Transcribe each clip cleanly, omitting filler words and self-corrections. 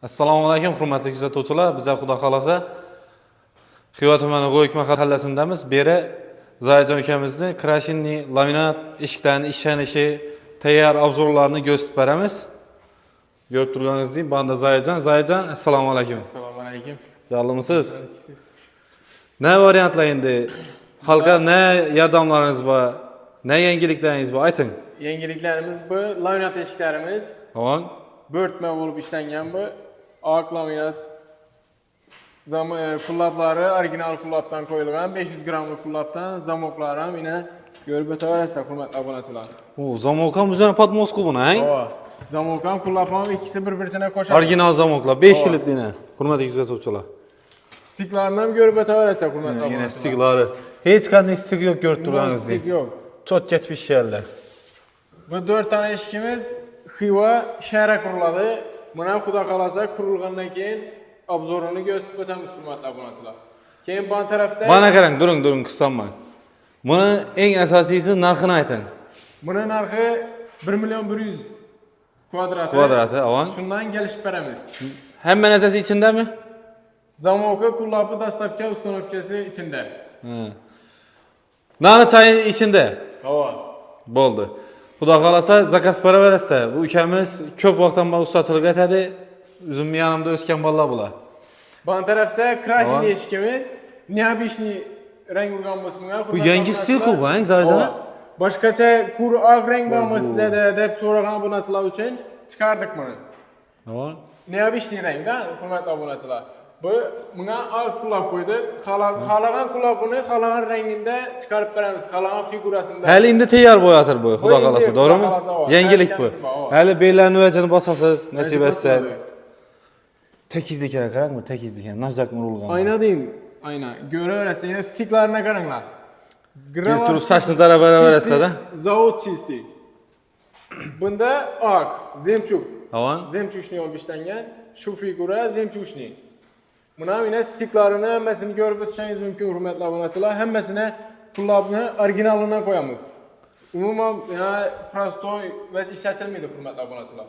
Assalomu alaykum, hurmatli kuzatuvchilar. Bizlar Xudo xolasa Xiva tumani G'o'yik mahallasindamiz. Beri Zayjon ukamizni krashinni, laminat eshiklarini ishlanishi, tayyor obzorlarini ko'rsatib beramiz. Ko'rib turganingizdek, banda Zayjon, assalomu alaykum. Assalomu alaykum. Jalomisiz? Ne variantlar endi? Xalqqa ne yordamlaringiz bor? Ne yengiliklaringiz bor? Ayting. Yangiliklarimiz bu laminat eshiklarimiz. Tamam. Börtme bo'lib ishlangan bu. Oq laminat qullablari original qullabdan qo'yilgan 500 gramlik qullabdan zamoklar ham yine ko'rib o'taverasizlar hurmatli obunachilar. O, zamok ham bizning podmosko buni, ha? Zamok ham qullab ham ikkisi bir-birine qo'shadi. Original zamoklar 5 yillikni. Hurmatli kuzatuvchilar. Stiklarni ham ko'rib o'taverasizlar hurmatli obunachilar. Yine stiklari. Hech qanday stik yo'q ko'rib turganingizdek. Stik yo'q. Çok geçmiş yerler. Bu 4 tane eshikimiz Xiva shara quriladi. Mana xudo xolasa qurilgandan keyin obzorini ko'rsatib o'tamiz hurmatli obunachilar. Keyin bu tarafda Bana qarang, durung qissanmang. Buni eng asosiysi narxini ayting. Buni narxi 1.100.000 kvadrati. Kvadrati, avan. Shundan kelishib beramiz. Hamma narsasi ichindami? Zamoki, qullabi, dastlabki ustanovkasi ichida. Nani chayi ichida? Havo. Bo'ldi. Xudo xolasa zakaz beraverasizda. Bu ukamiz ko'p vaqtdan beri ustachilik etadi. O'zimning yanimda o'sgan bolalar bular. Bu tarafda krashin eshikimiz, neobishniy rang urgan bo'lsa, bu yangi stil-ku bu, ha, Zarjana? Boshqacha kur oq rang bo'lmasa sizda deb so'ragan obunachilar uchun chiqardik buni. Havo. Neobishniy rangda, hurmatli obunachilar. Bu bunga oq qullab qo'ydik. Xalagan qullabini xalagan rangida chiqarib beramiz. Xalagan figurasida. Hali endi tayyor bo'yatir bu, xudo xolasa, to'g'rimi? Yangilik bu. Hali bellarni vajini bosasiz, nasib etsa. Tekizlikka qarangmi, tekizlikka. Najdak urilgan. Ayna deyim. Ayna. Ko'raverasiz, yana stiklarni qaranglar. Kelib turib saçni taraverasizlar-da. Zavod chisti. Bunda oq, zemchuk. Avan. Zemchushni olib ishlangan. Shu figura zemchushni. Buna yine stiklarini hammasini ko'rib o'tishingiz mumkin hurmatli obunachilar. Hammasini qullabni originalidan qo'yamiz. Umuman prostoy va ishlatilmaydi hurmatli obunachilar.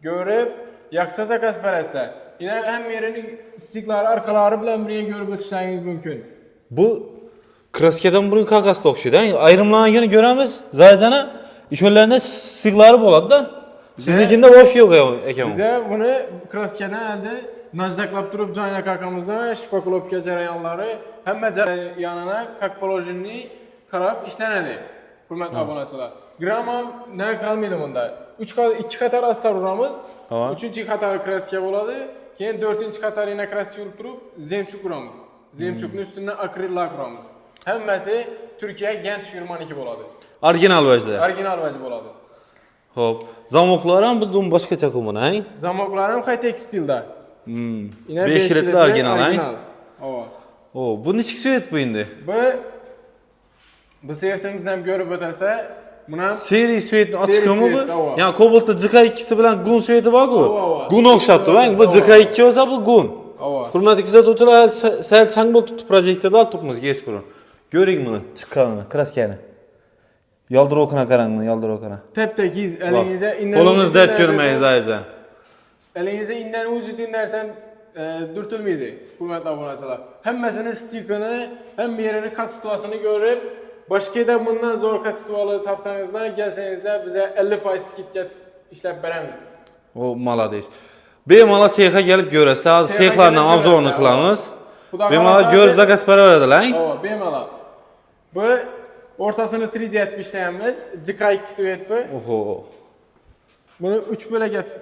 Ko'rib, yaxshi zakaz berasizlar. Yine ham yerining stiklari orqalari bilan birga ko'rib o'tishingiz mumkin. Bu kraskadan burun kakasda o'xshaydi. Ayrimlarni ko'ramiz, Zarjana, ishonlarida stiklari bo'ladi-da. Siznikinde bosh yo'q ekan. Bize buni kraskadan endi najdaklab turib joyina qakamizda shpakulovka jarayonlari hamma jarayonini как положенный qarab ishlanadi. Hurmatli obunachilar. Gram ham ne qolmaydi bunda. 2 qator astar uramiz. 3-qator kraska bo'ladi. Keyin 4-qatorina kraska urib turib zemchuk uramiz. Zemchukning ustidan akril lak uramiz. Hammasi Turkiya Genç firmaniki bo'ladi. Original vajda. Original vajda bo'ladi. Xo'p, zamoklar ham bundan boshqacha qo'mini, ha? Zamoklar ham qay tekstilda. 5 yillik original, ha? Havo. O, bu necha svet bu endi? Bu svetimizni ham ko'rib o'tasa, buni ham seri svet ochiqmi bu? Yani Cobalt'da JK2 bilan gun sveti bor-ku. Gun o'xshatdi, ha? Bu JK2 bo'lsa bu gun. Hurmatli kuzatuvchilar, sal chang bo'lib turibdi projektda olib turibmiz, kech ko'ring. Ko'ring buni, chiqqanini, kraskani. Yoldirovkana qarang buni, yoldirovkana. Tep-tekiz elingizga indan qo'lingiz dard ko'rmaysiz, ayza. Elingizga indan o'zidan narsa dürtülmeydi hurmatli obunachilar. Hammasini stikini, ham yerini katsituasini ko'rib, boshqa bundan zo'r katsituali topsangizlar, kelsangizlar biza 50% skidga ishlab beramiz. O, malades. Bemalol sexga kelib ko'rasiz. Hozir sexlarning obzorini qilamiz. Bemalol ko'rib zakaz beraveradilar, ha? Havo, bemalol. Bu o'rtasini 3D etib ishlayapmiz. JK2 svet bu. Oho. Buni 3 bo'lak etib.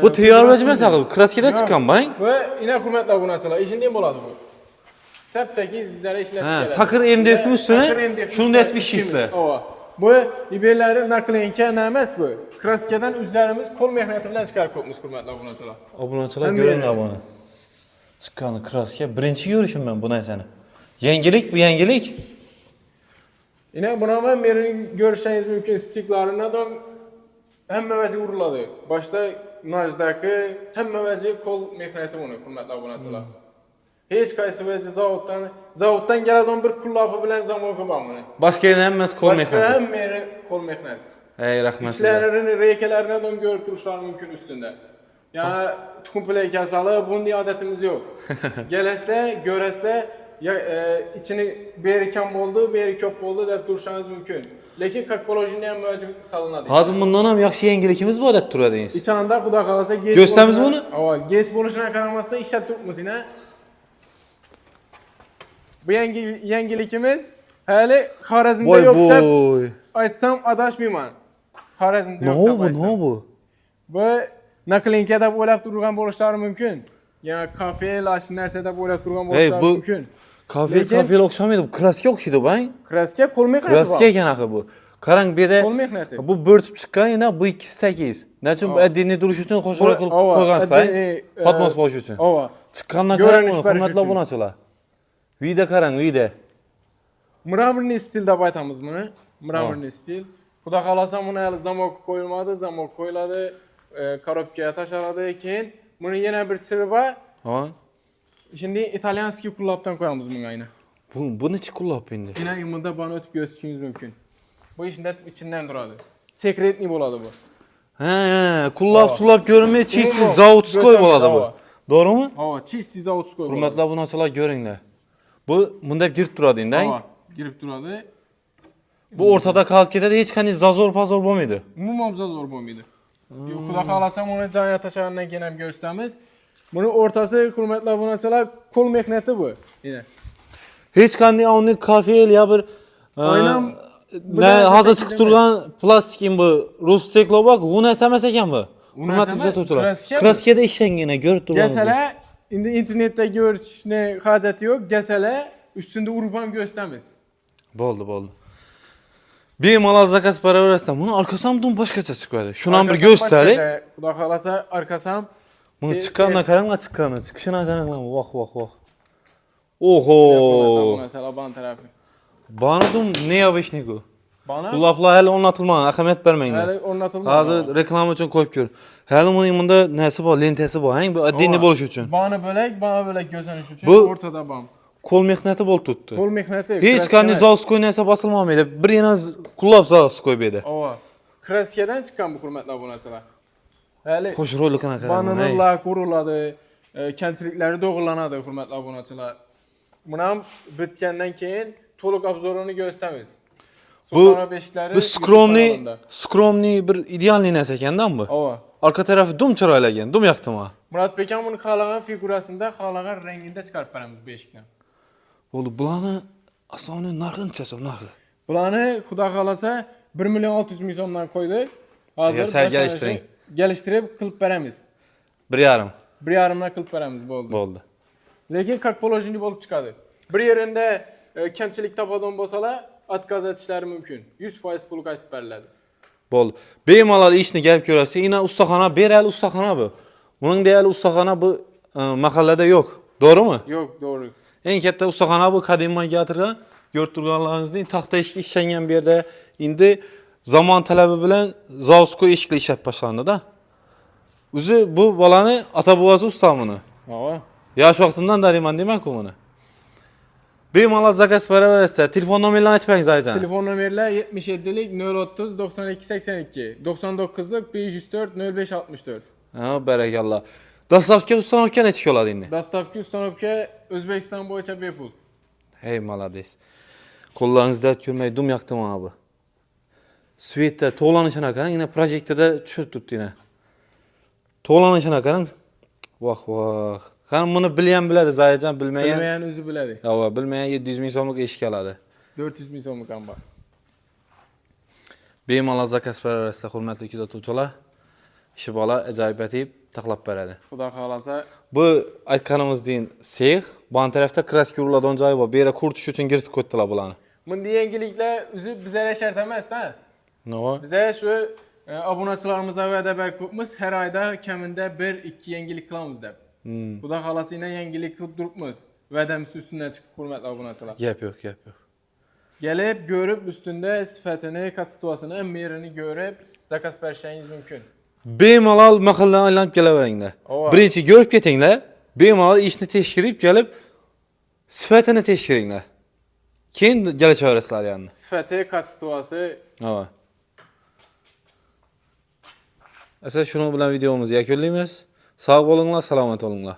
Bu tayyor emas, kraskada chiqqan, bang. Bu ina hurmatli obunachilar, ishingdan bo'ladi bu. Tep-tekiz bizlar ishlatib keladi. Takır MDF üstüne şunu da etmiş işler. Bu ibelleri naklenka emas bu. Kraskadan üzerimiz kol mehnati bilan chiqarib qo'yibmiz hurmatli obunachilar. Obunachilar ko'ring abuna. Chiqqan kraska birinchi ko'rishim men bu narsani. Yangilik bu yangilik. Ina buni ham meni ko'rishingiz mumkin stiklaridan hamma vaji uriladi. Boshda najdagi hamma vaji kol mehnati buni hurmatli obunachilar. Hech qaysi vaji zavoddan keladigan bir qullabi bilan zamoki bor buni. Boshqa yana hammasi qo'l mehnati. Boshqa hamma qo'l mehnati. Ey rahmat. İşlerini, reykelerini ko'rib turishlari mumkin üstünde. Ya tukum play salı bunday adetimiz yok. Gelesle, göresle ya içini beri kam oldu, beri köp oldu deb duruşanız mümkün. Lekin kakpolojini ham mövcud salınadi. Hazır bundan ham yaxshi yangilikimiz bor deb turadingiz. İçanında xudo qalasa geç. Gösterimiz bunu? Ava, geç bo'lishine qaramasdan ishlat turibmiz yine. Bu yangilikimiz hali Xorazmda yo'q deb aytsam adashmayman. Xorazmda Ne yo'q deb bu? aytsam. Ne bu? Bu naklinka deb o'ylab turgan bo'lishlari mumkin. Ya kafe, lash narsa deb o'ylab turgan bo'lishlari bu- mumkin. Kafe o'xshamaydi. Bu kraska o'xshaydi bu. Kraska qo'l mehnati Kraska bor. ekan axir bu. Qarang bu yerda Qo'l mehnati. bu bo'rtib chiqqan yana bu ikkisi takiz. Nechun bu addinni turish uchun qo'shaloq qilib Ava, qo'ygansizlar. addiniy, Patmos bo'lish uchun. Ava. Chiqqandan Görünüş qarang, berish hurmatli uchun. obunachilar. Uyda qarang, uyda. Mramorniy stil deb aytamiz buni. Mramorniy stil. Xudo xolasa buni hali zamok qo'yilmadi, zamok qo'yiladi, korobkaga tashlanadi. Keyin buni yana bir siri bor. Ha? Şimdi italyanskiy qullabdan qo'yamiz bunga ayni. Bu necha qullab endi? Yine imunda bana ötüp gösterishingiz mümkün. Bu işin de içinden duradi. Sekretli bo'ladi bu. Ha, qullab sulab ko'rinmay, chisi zavodskoy bo'ladi bu. To'g'rimi? Hava, чистый заводской bo'ladi. Hurmatli obunachilar ko'ringlar. Bu bunda girib turadi endi. Hava, girib turadi. Bu o'rtada qolib ketadi, hech qanday zazor pazor bo'lmaydi. Umuman zo'r bo'lmaydi. Xudo xolasa buni janya tashlagandan keyin ham ko'rsatamiz. Buni o'rtasi hurmatli obunachilar qo'l mehnati bu. Yine. Hech qanday onni kafe ya bir Aynan hozir chiqib turgan plastik bu rus teklo bak, bu narsa emas ekan bu. Hurmatli kuzatuvchilar. Kraskada ishlangan, ko'rib turibsiz. Gasala endi internetda ko'rishni hojati yo'q. Gasala ustunda urib ham ko'rsatamiz. Bo'ldi. Bemalol zakaz paravarasidan buni arkasi ham boshqacha chiqadi. Shuni ham bir ko'rsataylik. Xudo xolasa arkasi ham Buni chiqqandan qaranglar, chiqishini qaranglar. Voh. Oho! Salaban tarafı. Bana neobishniku. Bana Qullablar hali o'rnatilmagan, ahamiyat bermanglar. hali o'rnatilmagan. Hozir reklama uchun qo'yib ko'r. Hali buning bunda nasi bor, lentasi bor, hang bu addiniy bo'lish uchun. Bana bölek gözleniş için Bu- ortada bam. Qo'l mehnati bo'lib turibdi. Qo'l mehnati. Hech qanday zavskoy narsa bosilmaydi. Bir yana qullab zavskoy berdi. Ova. Kraskadan chiqqan bu hurmatli obunachilar. Hali Xo'sh, rolikini qarang. bananlar quruladi, kentiliklari doğrulanadi hurmatli obunachilar. Buni ham bitgandan keyin to'liq obzorini ko'rsatamiz. Sultana beşikleri. Bu skromniy bir idealniy narsa ekanda bu. Ova. Arka tarafı dum chiroyli ekan, dum yoqdimi? Murat Bekan buni xohlagan figurasida, xohlagan rangida chiqarib beramiz beshikdan. Bo'ldi, bularni asoni narxinchasi narxi. Bularni xudo xolasa 1 million 600 ming so'mdan qo'ydik. Hozir Sal geliştiring. Geliştirib qilib beramiz. 1,5. 1,5dan qilib beramiz bo'ldi. Bo'ldi. Lekin как положение bo'lib chiqadi. Bir yerinde kamchilik topadigan bo'lsalar, отказ etishlari mumkin. 100% pul qaytib beriladi. Bo'ldi. Bemalol ishni kelib ko'rasiz. Ina ustaxona, berali ustaxona bu. Buning deyali ustaxona bu mahallada yo'q. To'g'rimi? Yo'q, to'g'ri. Eng katta ustaxona bu qadimdan keltirgan, ko'rib turganlaringizdek taxta eshik ishlangan bu yerda endi zamon talabi bilan zavskoy eshikli ishlab boshlandi-da. O'zi bu bolani ota-bobosi usta buni. Hava. Yosh vaqtimdan dariman deyman-ku buni. Bemalol zakaz paravarasida telefon nomerlarini aytib bering Zayjan. Telefon nomerlar 77lik 030 92 82, 99lik 504 05 64. Ha, barakalloh. Dastavka ustanovka necha oladi endi? Dastavka ustanovka O'zbekiston bo'yicha bepul. Hey, молодец. Qo'llaringizda ko'rmay dum yoqdim abi. Svetda to'g'lanishini qarang, yana projektida tushib turibdi yana. To'g'lanishini qarang. Voh. Qani buni bilgan biladi, Zayjan bilmagan. Bilmagan o'zi biladi. Yo'q, bilmagan 700 ming so'mlik eshik oladi. 400 ming so'mlik ham bor. Bemalol zakaz paravarasida hurmatli kuzatuvchilar, ishi bola ajoyib etib taqlab beradi. Xudo xolasa Bu aytganimizdek sex, bu tarafda kraska uriladigan joyi bor. Bu yerga quritish uchun girsib qo'ydilar bularni. bunday yangiliklar o'zi bizlarga shart emas-da. Nima? Bize şu obunachilarimizga va'da beribmiz, har oyda kamida 1-2 yangilik qilamiz deb. Xudo xolasa yana yangilik qilib turibmiz. Va'damiz ustidan chiqib hurmatli obunachilar. Gap yo'q. Gelip görüp üstünde sifatini, katsituasını, emmirini görüp zakaz berishingiz mümkün. Bemalol mahallani aylanib kelaveringlar. Ova. Birinchi ko'rib ketinglar. Bemalol ishni tekshirib kelib sifatini tekshiringlar. Keyin kelishaverasizlar yani. Sifati, katsituası. Ha. Esa shuni bilan videomizni yakunlaymiz. Sağ olunlar, salamat olunlar.